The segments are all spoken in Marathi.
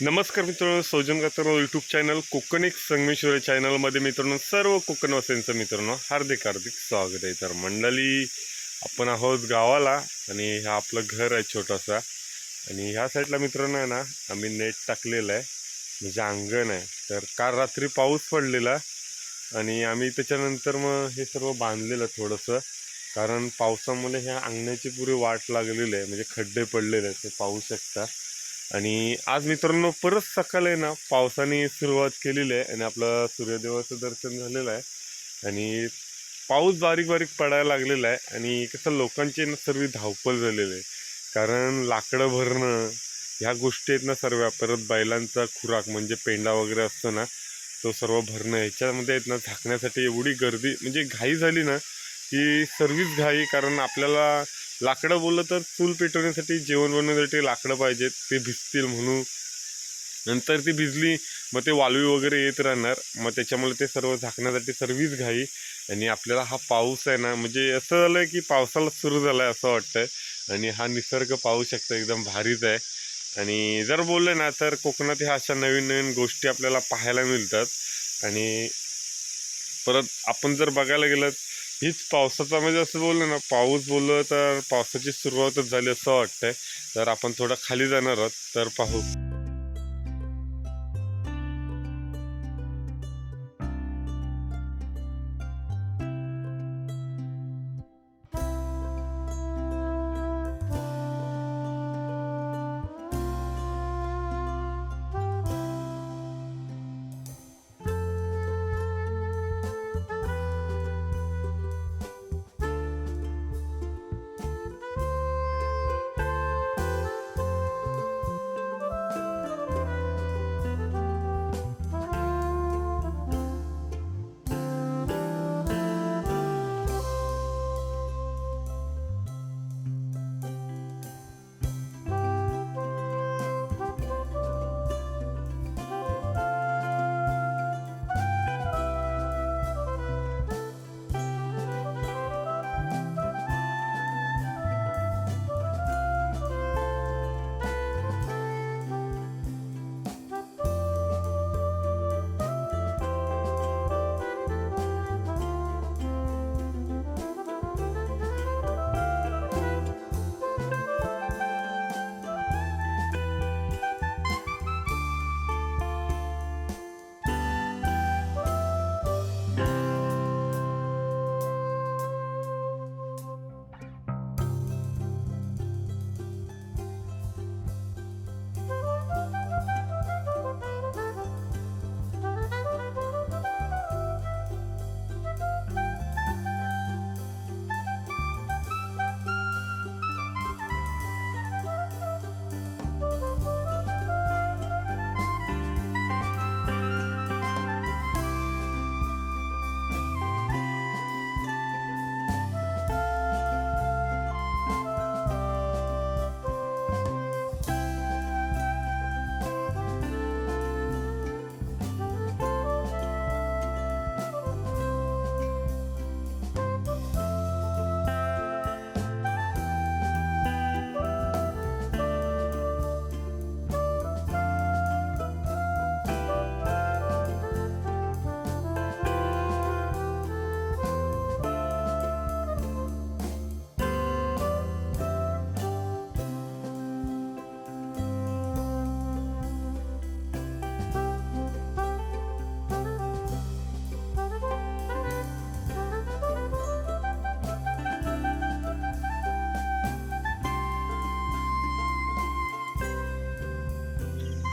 नमस्कार मित्रांनो, सौजन गातर यूट्यूब चॅनल कोकण संगमेश्वर चॅनलमध्ये मित्रांनो सर्व कोकणवासियांचं मित्रांनो हार्दिक हार्दिक स्वागत आहे. तर मंडळी, आपण आहोत गावाला आणि हा आपलं घर आहे छोटासा. आणि ह्या साईडला मित्रांनो आहे ना, आम्ही नेट टाकलेलं आहे, म्हणजे अंगण आहे. तर काल रात्री पाऊस पडलेला आणि आम्ही त्याच्यानंतर मग हे सर्व बांधलेलं थोडंसं, कारण पावसामुळे ह्या अंगणाची पुरी वाट लागलेली आहे, म्हणजे खड्डे पडलेले आहेत, ते पाहू शकता. आणि आज मित्रांनो परत सकाळी ना पावसाने सुरुवात केलेली आहे आणि आपलं सूर्यदेवाचं दर्शन झालेलं आहे. आणि पाऊस बारीक बारीक पडायला लागलेला आहे आणि कसं लोकांची ना सर्व धावपळ झालेली आहे, कारण लाकडं भरणं ह्या गोष्टी आहेत ना सर्व. परत बैलांचा खुराक म्हणजे पेंडा वगैरे असतो ना, तो सर्व भरणं ह्याच्यामध्ये आहेत ना, झाकण्यासाठी एवढी गर्दी म्हणजे घाई झाली ना की सर्वच घाई. कारण आपल्याला लाकडं बोललं तर चूल पेटवण्यासाठी, जेवण बनवण्यासाठी लाकडं पाहिजेत, ते भिजतील म्हणून. नंतर ती भिजली मग ते वाळवी वगैरे येत राहणार, मग त्याच्यामुळे ते सर्व झाकण्यासाठी सर्वच घाई. आणि आपल्याला हा पाऊस आहे ना, म्हणजे असं झालं की पावसाला सुरू झाला आहे असं वाटतंय. आणि हा निसर्ग पाहू शकता, एकदम भारीच आहे. आणि जर बोललं ना तर कोकणात ह्या अशा नवीन नवीन गोष्टी आपल्याला पाहायला मिळतात. आणि परत आपण जर बघायला गेलं, हीच पावसाचा म्हणजे असं बोललं ना, पाऊस बोललं तर पावसाची सुरुवातच झाली असं वाटतंय. तर आपण थोडं खाली जाणार आहोत, तर पाहू.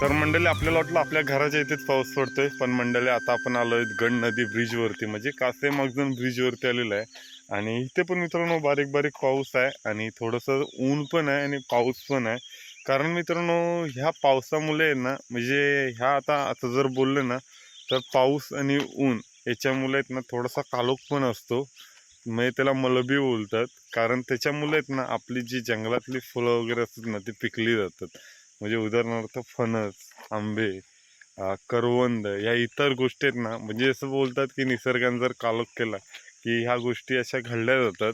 तर मंडळी, आपल्याला वाटलं आपल्या घराच्या इथेच पाऊस पडतोय, पण मंडळी आता आपण आलोय गंड नदी ब्रिजवरती, म्हणजे कासेमगजन ब्रिजवरती आलेलं आहे. आणि इथे पण मित्रांनो बारीक बारीक पाऊस आहे आणि थोडंसं ऊन पण आहे आणि पाऊस पण आहे. कारण मित्रांनो, ह्या पावसामुळे ना, म्हणजे ह्या आता जर बोलले ना, तर पाऊस आणि ऊन याच्यामुळे ना थोडासा कालोख पण असतो, म्हणजे त्याला मलबी बोलतात. कारण त्याच्यामुळे ना आपली जी जंगलातली फुलं वगैरे असतात ना, ती पिकली जातात. म्हणजे उदाहरणार्थ फणस, आंबे, करवंद या इतर गोष्टी आहेत ना, म्हणजे असं बोलतात की निसर्गाने जर कालोख केला की ह्या गोष्टी अशा घडल्या जातात.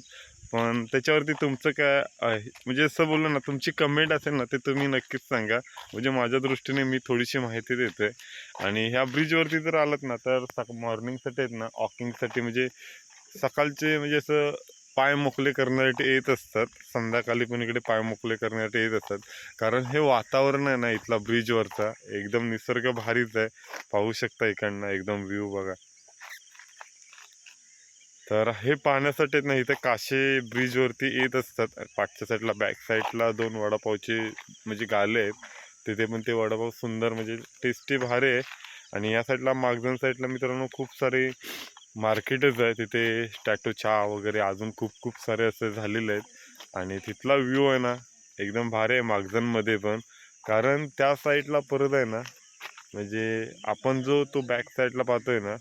पण त्याच्यावरती तुमचं काय आहे म्हणजे असं बोललो ना, तुमची कमेंट असेल ना ते तुम्ही नक्कीच सांगा, म्हणजे माझ्या दृष्टीने मी थोडीशी माहिती देते. आणि ह्या ब्रिजवरती जर आलात ना तर मॉर्निंगसाठी आहेत ना, वॉकिंगसाठी म्हणजे सकाळचे म्हणजे असं पाय मोकळे करण्यासाठी येत असतात, संध्याकाळी पण इकडे पाय मोकळे करण्यासाठी येत असतात. कारण हे वातावरण आहे ना इथला ब्रिजवरचा एकदम निसर्ग भारीच आहे. पाहू शकता इकडनं एकदम व्ह्यू बघा. तर हे पाहण्यासाठी आहेत ना इथे काशे ब्रिजवरती येत असतात. पाठच्या साईडला बॅक साईडला 2 वडापावचे म्हणजे गाले आहेत, तिथे पण ते वडापाव सुंदर म्हणजे टेस्टी भारी आहे. आणि या साईडला मागजन साईडला मित्रांनो खूप सारे मार्केटच आहे, तिथे टॅटो चहा वगैरे अजून खूप खूप सारे असे झालेले आहेत. आणि तिथला व्ह्यू आहे ना एकदम भारी आहे मागजनमध्ये पण. कारण त्या साईडला परत आहे ना म्हणजे आपण जो तो बॅक साईडला पाहतोय ना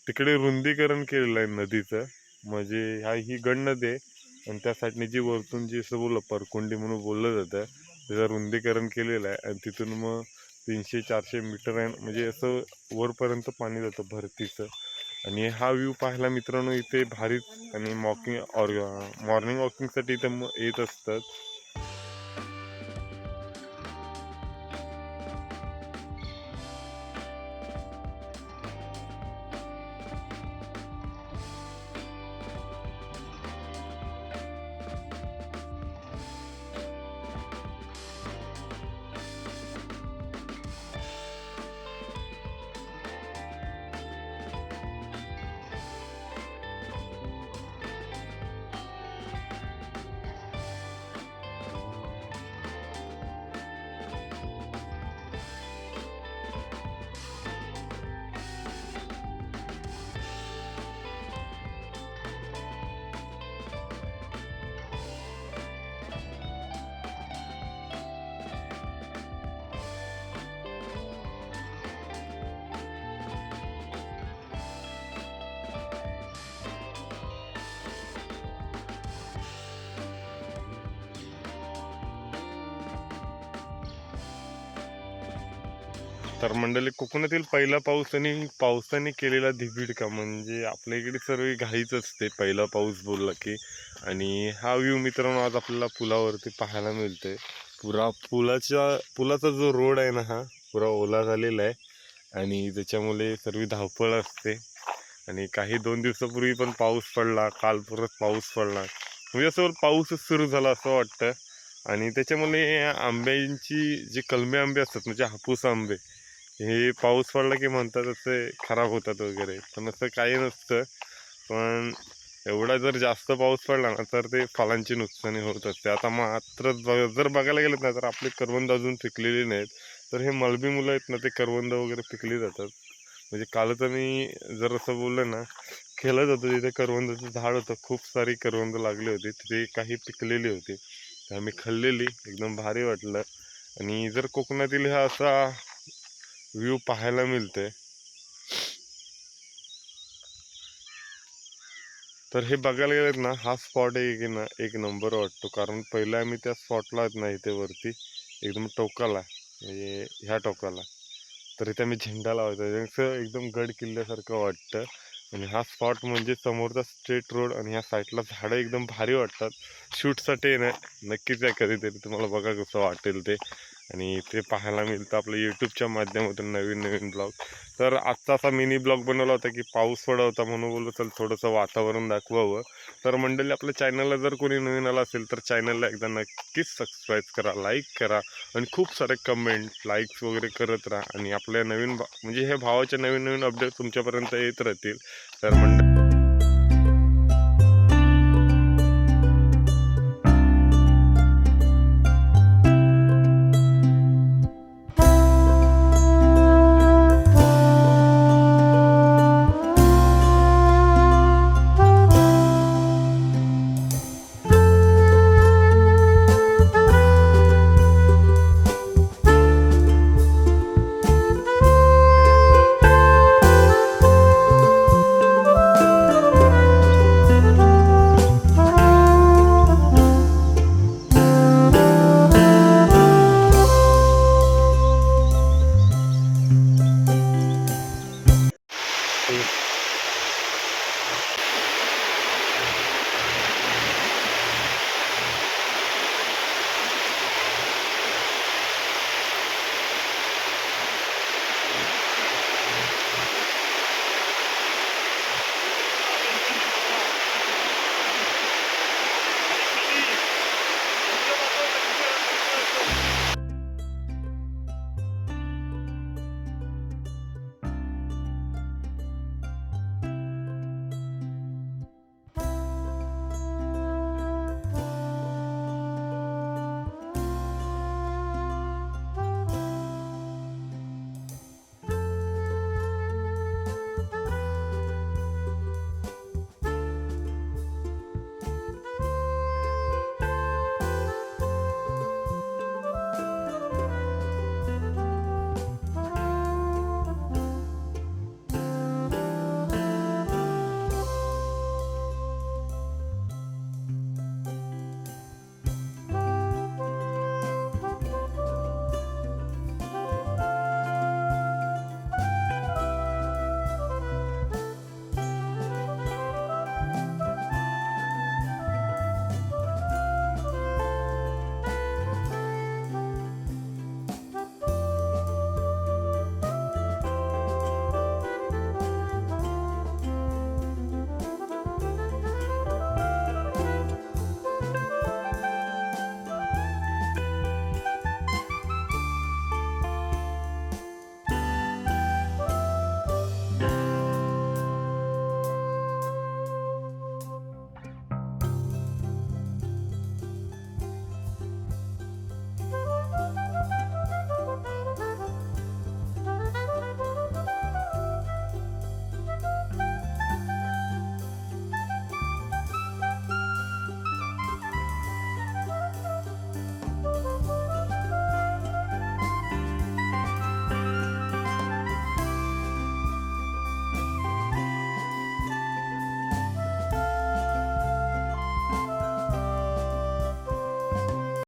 तिकडे रुंदीकरण केलेलं आहे नदीचं. म्हणजे ही गंड नदी आहे आणि त्या साईडने जी वरतून जी असं बोललं परकुंडी म्हणून बोललं जातं, त्याचं रुंदीकरण केलेलं आहे. आणि तिथून मग 300-400 मीटर आहे म्हणजे असं वरपर्यंत पाणी जातं भरतीचं. आणि हा व्ह्यू पाहायला मित्रांनो इथे भारीच. आणि मॉर्निंग वॉकिंगसाठी इथं मग येत असतात. तर मंडळी कोकणातील पहिला पाऊस आणि पावसाने केलेला धिबीडका म्हणजे आपल्या इकडे सर्व घाईच असते पहिला पाऊस बोलला की. आणि हा व्ह्यू मित्रांनो आज आपल्याला पुलावरती पाहायला मिळतोय. पुलाचा जो रोड आहे ना हा पुरा ओला झालेला आहे. आणि त्याच्यामुळे सर्व धावपळ असते. आणि काही 2 दिवसापूर्वी पण पाऊस पडला, काल परत पाऊस पडला, म्हणजे असं पाऊसच सुरू झाला असं वाटतं. आणि त्याच्यामुळे आंब्यांची जे कलमी आंबे असतात म्हणजे हापूस आंबे हे पाऊस पडला की म्हणतात असे खराब होतात वगैरे, पण असं काही नसतं. पण एवढा जर जास्त पाऊस पडला ना तर ते फळांची नुकसानी होत असते. आता मात्र जर बघायला गेलं ना तर आपले करवंद अजून पिकलेली नाहीत, तर हे मलबी मुलं आहेत ना ते करवंद वगैरे पिकली जातात. म्हणजे कालच मी जर असं बोललं ना खेळत होतो तिथे करवंदाचं झाड होतं, खूप सारी करवंद लागली होती तिथे, काही पिकलेली होती, तर आम्ही खाल्लेली, एकदम भारी वाटलं. आणि जर कोकणातील हा असा व्ह्यू पाहायला मिळते तर हे बघायला गेलेत ना हा स्पॉट आहे की ना एक नंबर वाटतो. कारण पहिला आम्ही त्या स्पॉटला आहेत ना इथे वरती एकदम टोकाला म्हणजे ह्या टोकाला, तर इथे आम्ही झेंडा लावायचा एकदम गड किल्ल्यासारखं वाटतं. आणि हा स्पॉट म्हणजे समोरचा स्ट्रेट रोड आणि ह्या साईडला झाडं एकदम भारी वाटतात. शूटसाठी ना नक्कीच या कधीतरी, तुम्हाला बघा कसं वाटेल ते. आणि ते पाहायला मिळतं आपल्या यूट्यूबच्या माध्यमातून नवीन नवीन ब्लॉग. तर आजचा असा मिनी ब्लॉग बनवला होता की पाऊस पडत होता म्हणून बोललो चल थोडंसं वातावरण दाखवावं. तर मंडळी आपल्या चॅनलला जर कोणी नवीन आला असेल तर चॅनलला एकदा नक्कीच सबस्क्राईब करा, लाईक करा आणि खूप सारे कमेंट लाईक्स वगैरे करत राहा. आणि आपल्या नवीन म्हणजे हे भावाचे नवीन नवीन अपडेट तुमच्यापर्यंत येत राहतील. तर मंडळी